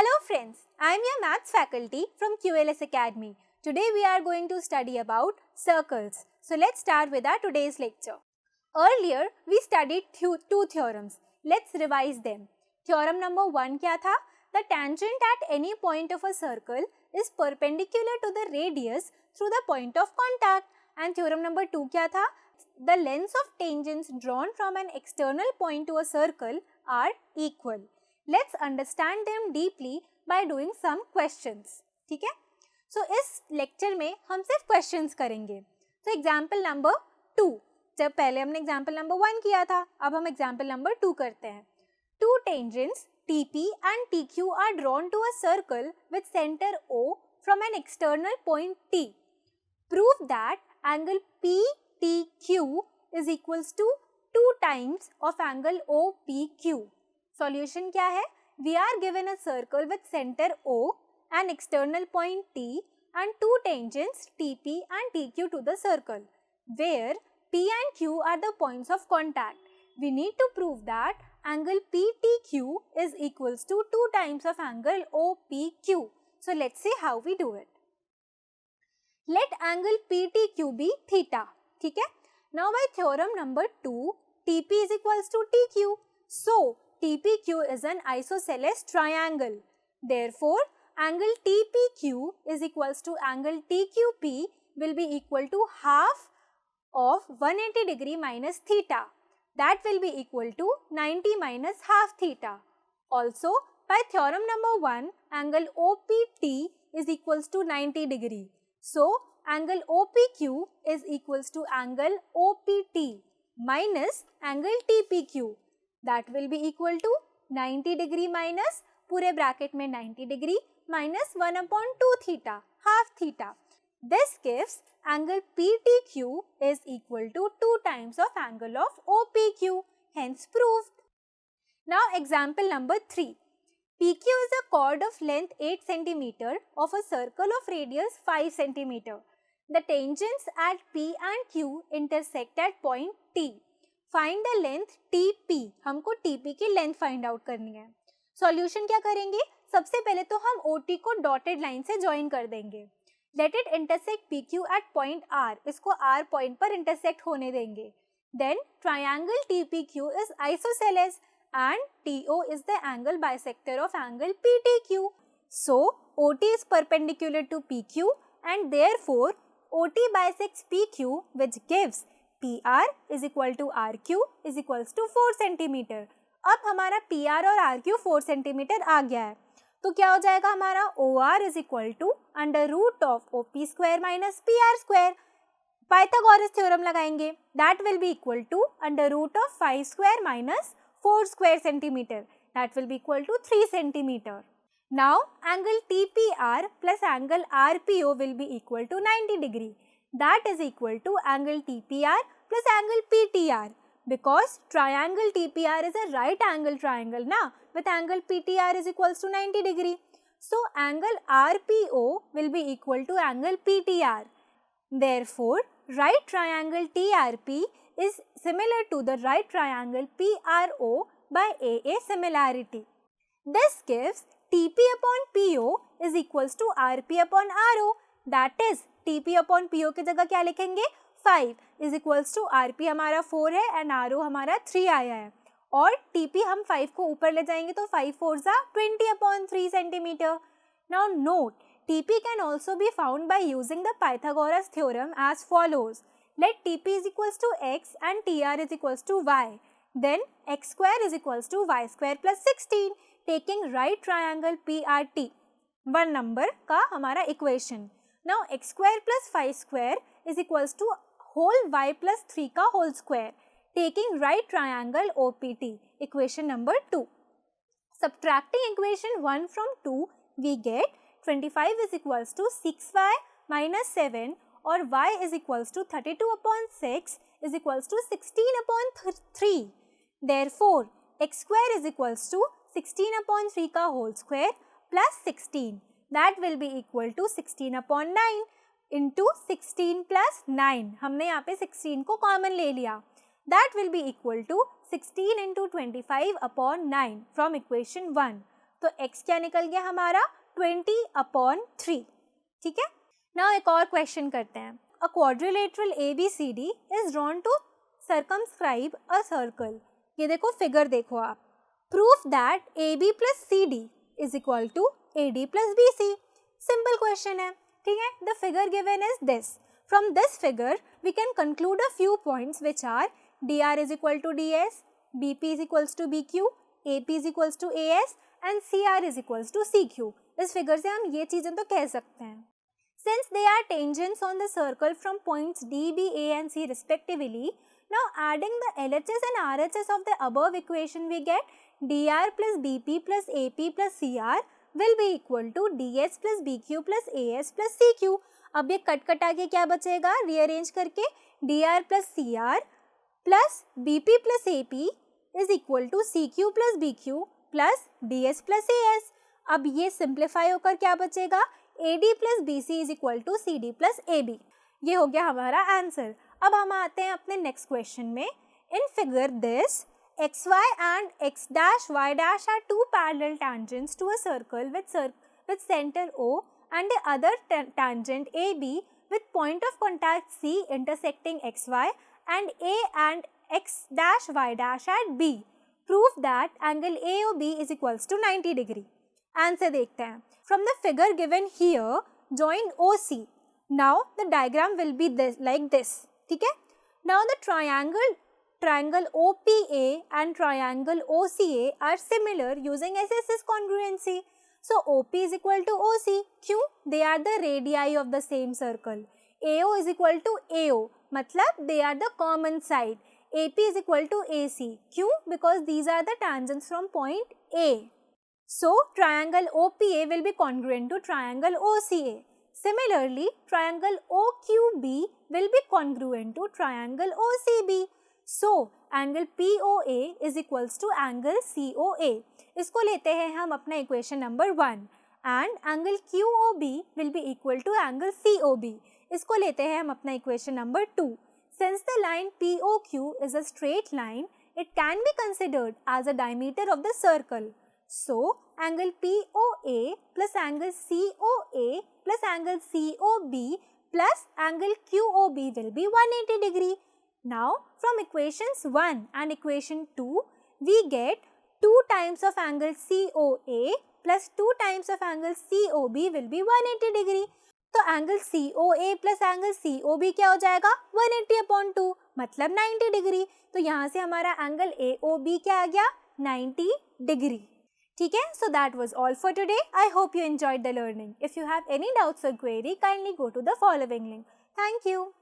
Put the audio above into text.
Hello friends, I am your maths faculty from QLS Academy. Today we are going to study about circles. So let's start with our today's lecture. Earlier we studied two theorems. Let's revise them. Theorem number 1 क्या था? The tangent at any point of a circle is perpendicular to the radius through the point of contact. And theorem number 2 क्या था? The lengths of tangents drawn from an external point to a circle are equal. Let's understand them deeply by doing some questions. ठीक है? So इस lecture में हम सिर्फ questions करेंगे. तो एग्जाम्पल नंबर 2. जब पहले हमने एग्जाम्पल नंबर 1 किया था, अब हम एग्जाम्पल नंबर 2 करते हैं. Two tangents TP and TQ are drawn to a circle with center O from an external point T. Prove that angle PTQ is equals to 2 times of angle OPQ. Solution क्या है? We are given a circle with center O, an external point T and two tangents TP and TQ to the circle, where P and Q are the points of contact. We need to prove that angle PTQ is equals to 2 times of angle OPQ. So let's see how we do it. Let angle PTQ be theta. ठीक है? Now by theorem number 2, TP is equals to TQ. So TPQ is an isosceles triangle. Therefore, angle TPQ is equals to angle TQP will be equal to half of 180 degree minus theta. That will be equal to 90 minus half theta. Also, by theorem number 1, angle OPT is equals to 90 degree. So, angle OPQ is equals to angle OPT minus angle TPQ. That will be equal to 90 degree minus पूरे bracket में 90 degree minus 1 upon 2 theta, half theta. This gives angle PTQ is equal to 2 times of angle of OPQ, hence proved. Now example number 3. PQ is a chord of length 8 cm of a circle of radius 5 cm. The tangents at P and Q intersect at point T. Find the length TP. हमको TP की length find out करनी है. Solution क्या करेंगे? सबसे पहले तो हम OT को डॉटेड लाइन से ज्वाइन कर देंगे. Let it intersect PQ at point R. इसको R पॉइंट पर इंटरसेक्ट होने देंगे. Then triangle TPQ is isosceles and TO is the angle bisector of angle PTQ. So OT is perpendicular to PQ and therefore OT bisects PQ which gives PR is equal to RQ is equals to 4 cm. अब हमारा PR और RQ 4 cm आ गया है. तो क्या हो जाएगा हमारा OR is equal to under root of OP square minus PR square. Pythagoras theorem लगाएंगे. That will be equal to under root of 5 square minus 4 square centimeter. That will be equal to 3 cm. Now angle TPR plus angle RPO will be equal to 90 degree. That is equal to angle TPR plus angle PTR, because triangle TPR is a right angle triangle na, with angle PTR is equals to 90 degree. So angle RPO will be equal to angle PTR. Therefore, right triangle TRP is similar to the right triangle PRO by AA similarity. This gives TP upon PO is equals to RP upon RO. That is TP upon PO की जगह क्या लिखेंगे? 5 is equals to RP हमारा 4 है and RO हमारा 3 आया है. और TP हम 5 को ऊपर ले जाएंगे तो 5 4 जा 20 upon 3 cm. Now note, TP can also be found by using the Pythagoras theorem as follows. Let TP is equals to x and TR is equals to y. Then x square is equals to y square plus 16. Taking right triangle PRT. 1 number का हमारा equation. Now x square plus 5 square is equals to whole y plus 3 का whole square. Taking right triangle OPT. Equation number 2. Subtracting equation 1 from 2, we get 25 is equals to 6y minus 7 or y is equals to 32 upon 6 is equals to 16 upon 3. Therefore, x square is equals to 16 upon 3 का whole square plus 16. That will be equal to 16 upon 9 into 16 plus 9. हमने यहाँ पे 16 को common ले लिया. That will be equal to 16 into 25 upon 9 from equation 1. तो x क्या निकल गया हमारा 20/3, ठीक है। नाउ एक और क्वेश्चन करते हैं। A quadrilateral ABCD is drawn to circumscribe a circle. ये देखो फिगर देखो आप। Proof that AB plus CD is equal to AD plus BC। Simple question है, ठीक है। The figure given is this. From this figure we can conclude a few points which are DR is equal to DS, BP is equals to BQ, AP is equals to AS and CR is equals to CQ। इस figure से हम ये चीजें तो कह सकते हैं। Since they are tangents on the circle from points D, B, A and C respectively, now adding the LHS and RHS of the above equation we get DR plus BP plus AP plus CR will be equal to DS plus BQ plus AS plus CQ। अब ये cut कटा के क्या बचेगा, rearrange करके DR plus CR plus BP plus AP is equal to CQ plus BQ plus DS plus AS। अब ये simplify होकर क्या बचेगा, AD plus BC is equal to CD plus AB। ये हो गया हमारा आंसर। अब हम आते हैं अपने नेक्स्ट क्वेश्चन में। In figure this XY and X dash Y dash are two parallel tangents to a circle with center O and the other tangent AB with point of contact C intersecting XY and A and X dash Y dash at B। Prove that angle AOB is equals to 90 degree। Answer देखते हैं। From the figure given here, join OC। Now the diagram will be like this, ठीक है। Now the triangle OPA and triangle OCA are similar using SSS congruency। So OP is equal to OC, क्यों? They are the radii of the same circle। AO is equal to AO, मतलब they are the common side। AP is equal to AC, क्यों? Because these are the tangents from point A। So triangle OPA will be congruent to triangle OCA। Similarly, triangle OQB will be congruent to triangle OCB। So angle POA is equals to angle COA। इसको लेते हैं हम अपना equation number 1। And angle QOB will be equal to angle COB। इसको लेते हैं हम अपना equation number 2। Since the line POQ is a straight line, it can be considered as a diameter of the circle। So angle POA plus angle COA plus angle COB plus angle QOB will be 180 degree। Now from equations 1 and equation 2 we get 2 times of angle COA plus 2 times of angle COB will be 180 degree। तो angle COA plus angle COB क्या हो जाएगा, 180/2 मतलब 90 degree. तो यहाँ से हमारा angle AOB क्या आ गया, 90 डिग्री। ठीक है, so that was all for today। I hope you enjoyed the learning। If you have any doubts or query, kindly go to the following link। Thank you।